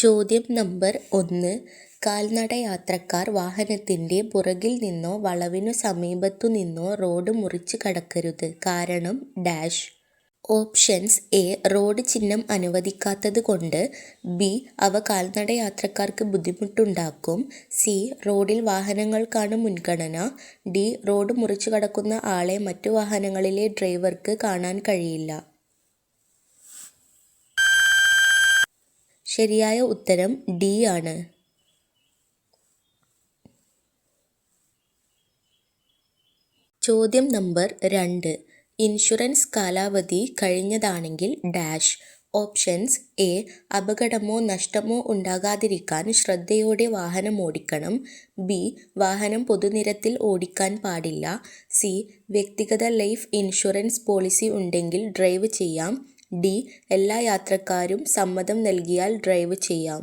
ചോദ്യം നമ്പർ 1. കാൽനടയാത്രക്കാർ വാഹനത്തിന്റെ പുറകിൽ നിന്നോ വളവിനു സമീപത്തു നിന്നോ റോഡ് മുറിച്ച് കടക്കരുത്. കാരണം ഡാഷ്. Options: A. റോഡ് ചിഹ്നം അനുവദിക്കാത്തത് കൊണ്ട്. ബി. അവ കാൽനടയാത്രക്കാർക്ക് ബുദ്ധിമുട്ടുണ്ടാക്കും. സി. റോഡിൽ വാഹനങ്ങൾക്കാണ് മുൻഗണന. ഡി. റോഡ് മുറിച്ചു കടക്കുന്ന ആളെ മറ്റു വാഹനങ്ങളിലെ ഡ്രൈവർക്ക് കാണാൻ കഴിയില്ല. ശരിയായ ഉത്തരം ഡി ആണ്. ചോദ്യം നമ്പർ 2. ഇൻഷുറൻസ് കാലാവധി കഴിഞ്ഞതാണെങ്കിൽ ഡാഷ്. Options: A. അപകടമോ നഷ്ടമോ ഉണ്ടാകാതിരിക്കാൻ ശ്രദ്ധയോടെ വാഹനം ഓടിക്കണം. ബി. വാഹനം പൊതുനിരത്തിൽ ഓടിക്കാൻ പാടില്ല. സി. വ്യക്തിഗത ലൈഫ് ഇൻഷുറൻസ് പോളിസി ഉണ്ടെങ്കിൽ ഡ്രൈവ് ചെയ്യാം. ഡി. എല്ലാ യാത്രക്കാരും സമ്മതം നൽകിയാൽ ഡ്രൈവ് ചെയ്യാം.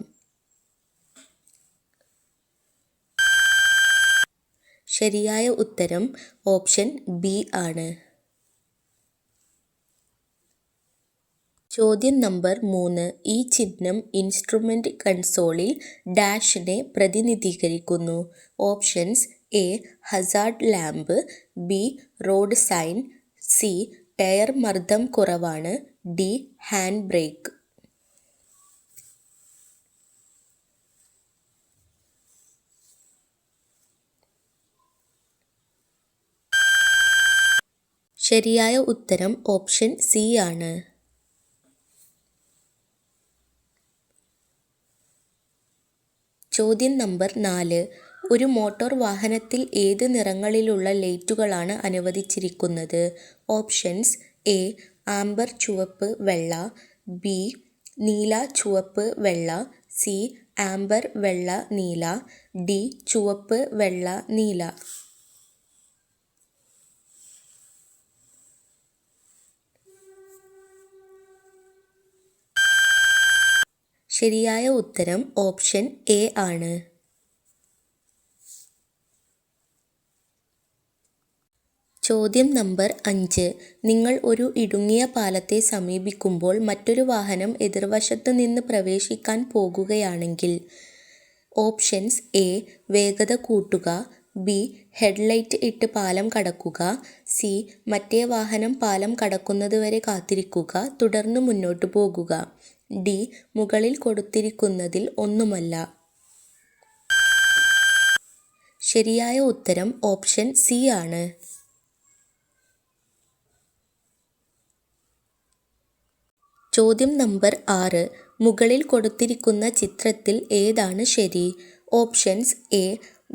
ശരിയായ ഉത്തരം ഓപ്ഷൻ ബി ആണ്. ചോദ്യം നമ്പർ 3. ഈ ചിഹ്നം ഇൻസ്ട്രുമെന്റ് കൺസോളിൽ ഡാഷിനെ പ്രതിനിധീകരിക്കുന്നു. Options: A. Hazard lamp. B. Road sign. C. Tyre മർദ്ദം കുറവാണ്. ഡി. Hand brake. ശരിയായ ഉത്തരം ഓപ്ഷൻ സി ആണ്. ചോദ്യം നമ്പർ 4. ഒരു മോട്ടോർ വാഹനത്തിൽ ഏത് നിറങ്ങളിലുള്ള ലൈറ്റുകളാണ് അനുവദിച്ചിരിക്കുന്നത്? Options: A. ആംബർ ചുവപ്പ് വെള്ള. ബി. നീല ചുവപ്പ് വെള്ള. സി. ആംബർ വെള്ള നീല. ഡി. ചുവപ്പ് വെള്ള നീല. ശരിയായ ഉത്തരം ഓപ്ഷൻ എ ആണ്. ചോദ്യം നമ്പർ 5. നിങ്ങൾ ഒരു ഇടുങ്ങിയ പാലത്തെ സമീപിക്കുമ്പോൾ മറ്റൊരു വാഹനം എതിർവശത്ത് നിന്ന് പ്രവേശിക്കാൻ പോകുകയാണെങ്കിൽ. Options: A. വേഗത കൂട്ടുക. ബി. ഹെഡ്ലൈറ്റ് ഇട്ട് പാലം കടക്കുക. സി. മറ്റേ വാഹനം പാലം കടക്കുന്നതുവരെ കാത്തിരിക്കുക, തുടർന്ന് മുന്നോട്ടു പോകുക. ഡി. മുകളിൽ കൊടുത്തിരിക്കുന്നതിൽ ഒന്നുമല്ല. ശരിയായ ഉത്തരം ഓപ്ഷൻ സി ആണ്. ചോദ്യം നമ്പർ 6. മുകളിൽ കൊടുത്തിരിക്കുന്ന ചിത്രത്തിൽ ഏതാണ് ശരി? Options: A.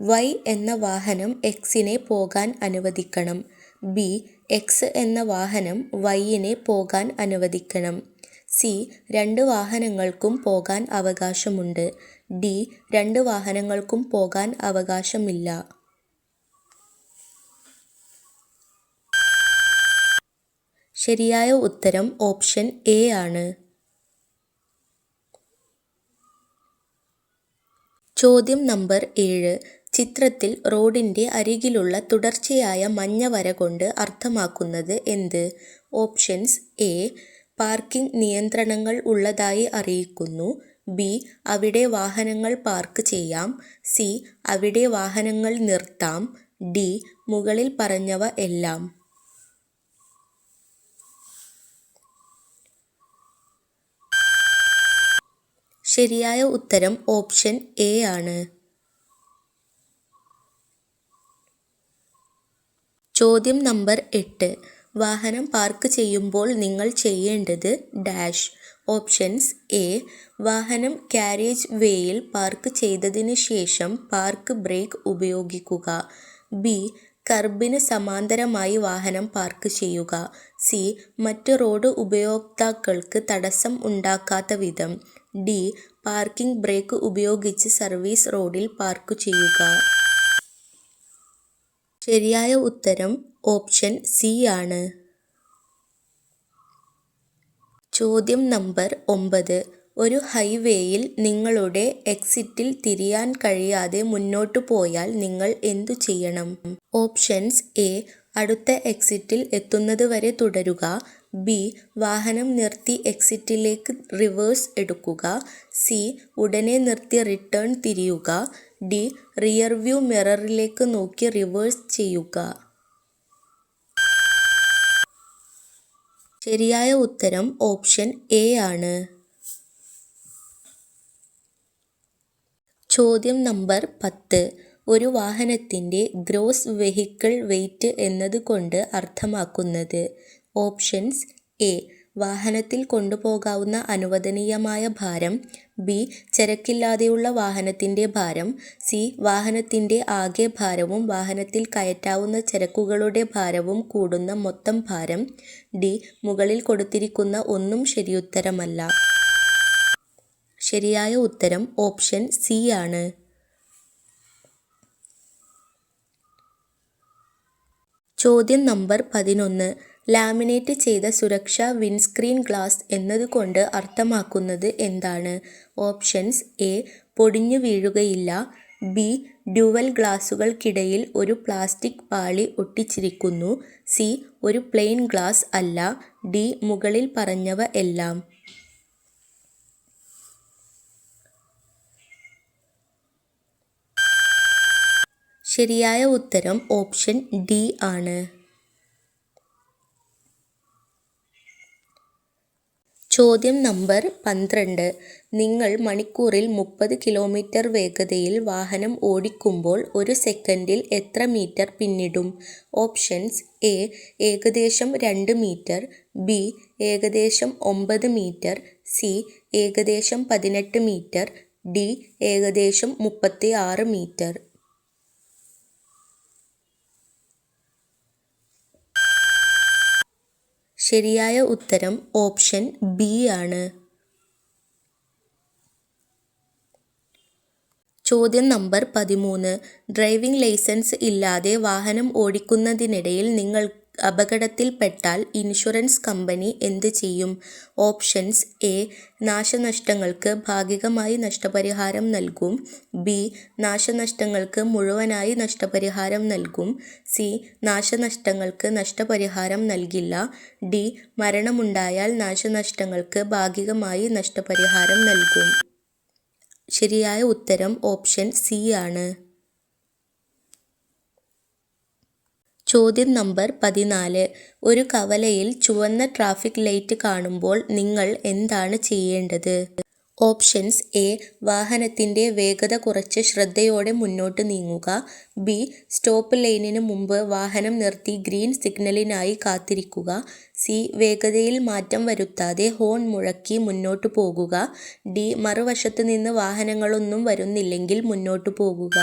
വൈ എന്ന വാഹനം എക്സിനെ പോകാൻ അനുവദിക്കണം. ബി. എക്സ് എന്ന വാഹനം വൈയിനെ പോകാൻ അനുവദിക്കണം. സി. രണ്ട് വാഹനങ്ങൾക്കും പോകാൻ അവകാശമുണ്ട്. ഡി. രണ്ട് വാഹനങ്ങൾക്കും പോകാൻ അവകാശമില്ല. ശരിയായ ഉത്തരം ഓപ്ഷൻ എ ആണ്. ചോദ്യം നമ്പർ 7. ചിത്രത്തിൽ റോഡിന്റെ അരികിലുള്ള തുടർച്ചയായ മഞ്ഞ വര കൊണ്ട് അർത്ഥമാക്കുന്നത് എന്ത്? Options: A. പാർക്കിംഗ് നിയന്ത്രണങ്ങൾ ഉള്ളതായി അറിയിക്കുന്നു. ബി. അവിടെ വാഹനങ്ങൾ പാർക്ക് ചെയ്യാം. സി. അവിടെ വാഹനങ്ങൾ നിർത്താം. ഡി. മുകളിൽ പറഞ്ഞവ എല്ലാം. ശരിയായ ഉത്തരം ഓപ്ഷൻ എ ആണ്. ചോദ്യം നമ്പർ 8. വാഹനം പാർക്ക് ചെയ്യുമ്പോൾ നിങ്ങൾ ചെയ്യേണ്ടത് ഡാഷ്. Options: A. വാഹനം കാരേജ് വേയിൽ പാർക്ക് ചെയ്തതിന് ശേഷം പാർക്ക് ബ്രേക്ക് ഉപയോഗിക്കുക. ബി. കർബിന് സമാന്തരമായി വാഹനം പാർക്ക് ചെയ്യുക. സി. മറ്റ് റോഡ് ഉപയോക്താക്കൾക്ക് തടസ്സം ഉണ്ടാക്കാത്ത വിധം. ഡി. പാർക്കിംഗ് ബ്രേക്ക് ഉപയോഗിച്ച് സർവീസ് റോഡിൽ പാർക്ക് ചെയ്യുക. ശരിയായ ഉത്തരം ഓപ്ഷൻ സി ആണ്. ചോദ്യം നമ്പർ 9. ഒരു ഹൈവേയിൽ നിങ്ങളുടെ എക്സിറ്റിൽ തിരിയാൻ കഴിയാതെ മുന്നോട്ടു പോയാൽ നിങ്ങൾ എന്തു ചെയ്യണം? Options: A. അടുത്ത എക്സിറ്റിൽ എത്തുന്നതുവരെ തുടരുക. ബി വാഹനം നിർത്തി എക്സിറ്റിലേക്ക് റിവേഴ്സ് എടുക്കുക, സി ഉടനെ നിർത്തി റിട്ടേൺ തിരിയുക, ഡി റിയർ വ്യൂ മിററിലേക്ക് നോക്കി റിവേഴ്സ് ചെയ്യുക. ശരിയായ ഉത്തരം ഓപ്ഷൻ എ ആണ്. ചോദ്യം നമ്പർ 10. ഒരു വാഹനത്തിൻ്റെ ഗ്രോസ് വെഹിക്കിൾ വെയ്റ്റ് എന്നതുകൊണ്ട് അർത്ഥമാക്കുന്നത്. ഓപ്ഷൻസ് എ വാഹനത്തിൽ കൊണ്ടുപോകാവുന്ന അനുവദനീയമായ ഭാരം, ബി ചരക്കില്ലാതെയുള്ള വാഹനത്തിൻ്റെ ഭാരം, സി വാഹനത്തിൻ്റെ ആകെ ഭാരവും വാഹനത്തിൽ കയറ്റാവുന്ന ചരക്കുകളുടെ ഭാരവും കൂടുന്ന മൊത്തം ഭാരം, ഡി മുകളിൽ കൊടുത്തിരിക്കുന്ന ഒന്നും ശരിയുത്തരമല്ല. ശരിയായ ഉത്തരം ഓപ്ഷൻ സി ആണ്. ചോദ്യം നമ്പർ 11. ലാമിനേറ്റ് ചെയ്ത സുരക്ഷാ വിൻഡ്സ്ക്രീൻ ഗ്ലാസ് എന്നതുകൊണ്ട് അർത്ഥമാക്കുന്നത് എന്താണ്? ഓപ്ഷൻസ് എ പൊടിഞ്ഞു വീഴുകയില്ല, ബി ഡ്യുവൽ ഗ്ലാസുകൾക്കിടയിൽ ഒരു പ്ലാസ്റ്റിക് പാളി ഒട്ടിച്ചിരിക്കുന്നു, സി ഒരു പ്ലെയിൻ ഗ്ലാസ് അല്ല, ഡി മുകളിൽ പറഞ്ഞവ എല്ലാം. ശരിയായ ഉത്തരം ഓപ്ഷൻ ഡി ആണ്. ചോദ്യം നമ്പർ 12. നിങ്ങൾ മണിക്കൂറിൽ 30 കിലോമീറ്റർ വേഗതയിൽ വാഹനം ഓടിക്കുമ്പോൾ ഒരു സെക്കൻഡിൽ എത്ര മീറ്റർ പിന്നിടും? ഓപ്ഷൻസ് എ ഏകദേശം 2 മീറ്റർ, ബി ഏകദേശം 9 മീറ്റർ, സി ഏകദേശം 18 മീറ്റർ, ഡി ഏകദേശം 36 മീറ്റർ. ശരിയായ ഉത്തരം ഓപ്ഷൻ ബി ആണ്. ചോദ്യം നമ്പർ 13. ഡ്രൈവിംഗ് ലൈസൻസ് ഇല്ലാതെ വാഹനം ഓടിക്കുന്നതിനിടയിൽ നിങ്ങൾ അപകടത്തിൽപ്പെട്ടാൽ ഇൻഷുറൻസ് കമ്പനി എന്ത് ചെയ്യും? ഓപ്ഷൻസ് എ നാശനഷ്ടങ്ങൾക്ക് ഭാഗികമായി നഷ്ടപരിഹാരം നൽകും, ബി നാശനഷ്ടങ്ങൾക്ക് മുഴുവനായി നഷ്ടപരിഹാരം നൽകും, സി നാശനഷ്ടങ്ങൾക്ക് നഷ്ടപരിഹാരം നൽകില്ല, ഡി മരണമുണ്ടായാൽ നാശനഷ്ടങ്ങൾക്ക് ഭാഗികമായി നഷ്ടപരിഹാരം നൽകും. ശരിയായ ഉത്തരം ഓപ്ഷൻ സി ആണ്. ചോദ്യം നമ്പർ 14. ഒരു കവലയിൽ ചുവന്ന ട്രാഫിക് ലൈറ്റ് കാണുമ്പോൾ നിങ്ങൾ എന്താണ് ചെയ്യേണ്ടത്? ഓപ്ഷൻസ് എ വാഹനത്തിൻ്റെ വേഗത കുറച്ച് ശ്രദ്ധയോടെ മുന്നോട്ട് നീങ്ങുക, ബി സ്റ്റോപ്പ് ലൈനിന് മുമ്പ് വാഹനം നിർത്തി ഗ്രീൻ സിഗ്നലിനായി കാത്തിരിക്കുക, സി വേഗതയിൽ മാറ്റം വരുത്താതെ ഹോൺ മുഴക്കി മുന്നോട്ട് പോകുക, ഡി മറുവശത്ത് നിന്ന് വാഹനങ്ങളൊന്നും വരുന്നില്ലെങ്കിൽ മുന്നോട്ട് പോകുക.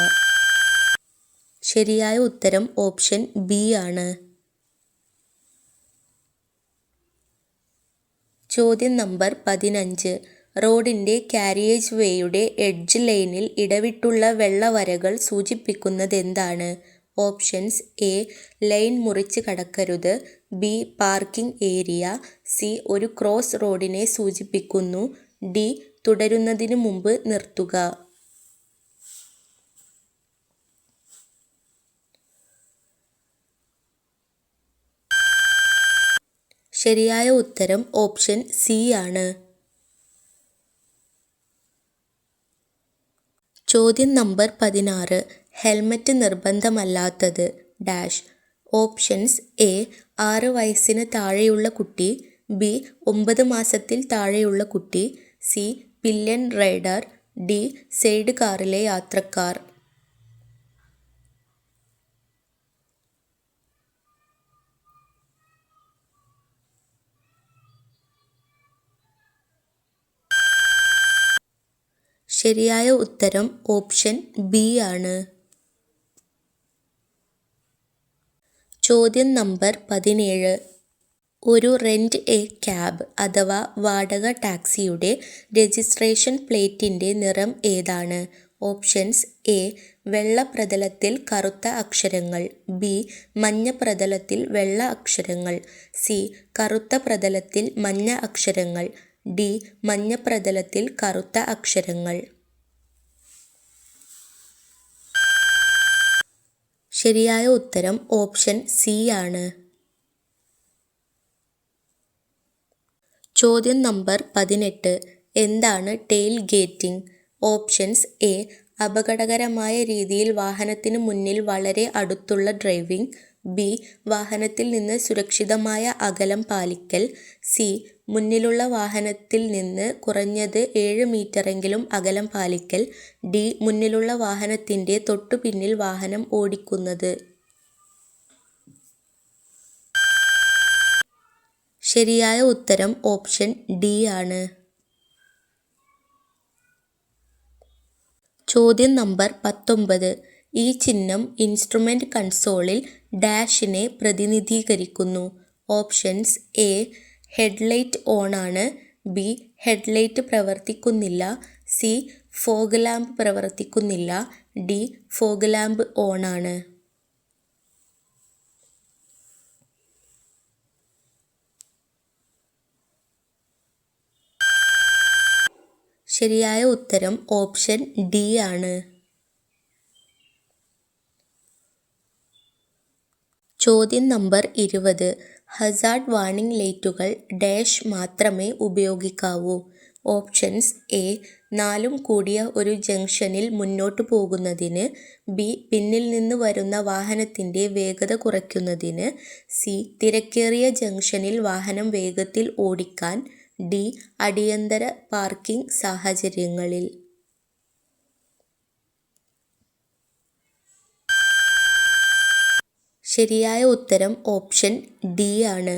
ശരിയായ ഉത്തരം ഓപ്ഷൻ ബി ആണ്. ചോദ്യം നമ്പർ 15. റോഡിൻ്റെ കാരിയേജ് വേയുടെ എഡ്ജ് ലൈനിൽ ഇടവിട്ടുള്ള വെള്ള വരകൾ സൂചിപ്പിക്കുന്നതെന്താണ്? ഓപ്ഷൻസ് എ ലൈൻ മുറിച്ച് കടക്കരുത്, ബി പാർക്കിംഗ് ഏരിയ, സി ഒരു ക്രോസ് റോഡിനെ സൂചിപ്പിക്കുന്നു, ഡി തുടരുന്നതിന് മുമ്പ് നിർത്തുക. ശരിയായ ഉത്തരം ഓപ്ഷൻ സി ആണ്. ചോദ്യം നമ്പർ 16. ഹെൽമറ്റ് നിർബന്ധമല്ലാത്തത് ഡാഷ്. ഓപ്ഷൻസ് എ 6 വയസ്സിന് താഴെയുള്ള കുട്ടി, ബി 9 മാസത്തിൽ താഴെയുള്ള കുട്ടി, C pillion rider, D side കാറിലെ യാത്രക്കാർ. ശരിയായ ഉത്തരം ഓപ്ഷൻ ബി ആണ്. ചോദ്യം നമ്പർ 17. ഒരു റെന്റ് എ ക്യാബ് അഥവാ വാടക ടാക്സിയുടെ രജിസ്ട്രേഷൻ പ്ലേറ്റിൻ്റെ നിറം ഏതാണ്? ഓപ്ഷൻസ് എ വെള്ള പ്രതലത്തിൽ കറുത്ത അക്ഷരങ്ങൾ, ബി മഞ്ഞ പ്രതലത്തിൽ വെള്ള അക്ഷരങ്ങൾ, സി കറുത്ത പ്രതലത്തിൽ മഞ്ഞ അക്ഷരങ്ങൾ, ഡി മഞ്ഞ പ്രതലത്തിൽ കറുത്ത അക്ഷരങ്ങൾ. ശരിയായ ഉത്തരം ഓപ്ഷൻ സി ആണ്. ചോദ്യം നമ്പർ 18. എന്താണ് ടെയിൽ ഗേറ്റിംഗ്? Options A. അപകടകരമായ രീതിയിൽ വാഹനത്തിന് മുന്നിൽ വളരെ അടുത്തുള്ള ഡ്രൈവിംഗ്. ബി. വാഹനത്തിൽ നിന്ന് സുരക്ഷിതമായ അകലം പാലിക്കൽ. സി. മുന്നിലുള്ള വാഹനത്തിൽ നിന്ന് കുറഞ്ഞത് 7 മീറ്ററെങ്കിലും അകലം പാലിക്കൽ. ഡി. മുന്നിലുള്ള വാഹനത്തിന്റെ തൊട്ടുപിന്നിൽ വാഹനം ഓടിക്കുന്നത്. ശരിയായ ഉത്തരം ഓപ്ഷൻ ഡി ആണ്. ചോദ്യം നമ്പർ 19. ഈ ചിഹ്നം ഇൻസ്ട്രുമെന്റ് കൺസോളിൽ ഡാഷിനെ പ്രതിനിധീകരിക്കുന്നു. Options A. ഹെഡ്ലൈറ്റ് ഓണാണ്. ബി. ഹെഡ്ലൈറ്റ് പ്രവർത്തിക്കുന്നില്ല. സി. ഫോഗ് ലാമ്പ് പ്രവർത്തിക്കുന്നില്ല. ഡി. ഫോഗ് ലാമ്പ് ഓണാണ്. ശരിയായ ഉത്തരം ഓപ്ഷൻ ഡി ആണ്. ചോദ്യം നമ്പർ 20. ഹസാർഡ് വാർണിംഗ് ലൈറ്റുകൾ ഡാഷ് മാത്രമേ ഉപയോഗിക്കാവൂ. Options A. 4 കൂടിയ ഒരു ജംഗ്ഷനിൽ മുന്നോട്ടു പോകുന്നതിന്. ബി. പിന്നിൽ നിന്ന് വരുന്ന വാഹനത്തിന്റെ വേഗത കുറയ്ക്കുന്നതിന്. സി. തിരക്കേറിയ ജംഗ്ഷനിൽ വാഹനം വേഗത്തിൽ ഓടിക്കാൻ. ഡി. അടിയന്തര പാർക്കിംഗ് സാഹചര്യങ്ങളിൽ. ശരിയായ ഉത്തരം ഓപ്ഷൻ ഡി ആണ്.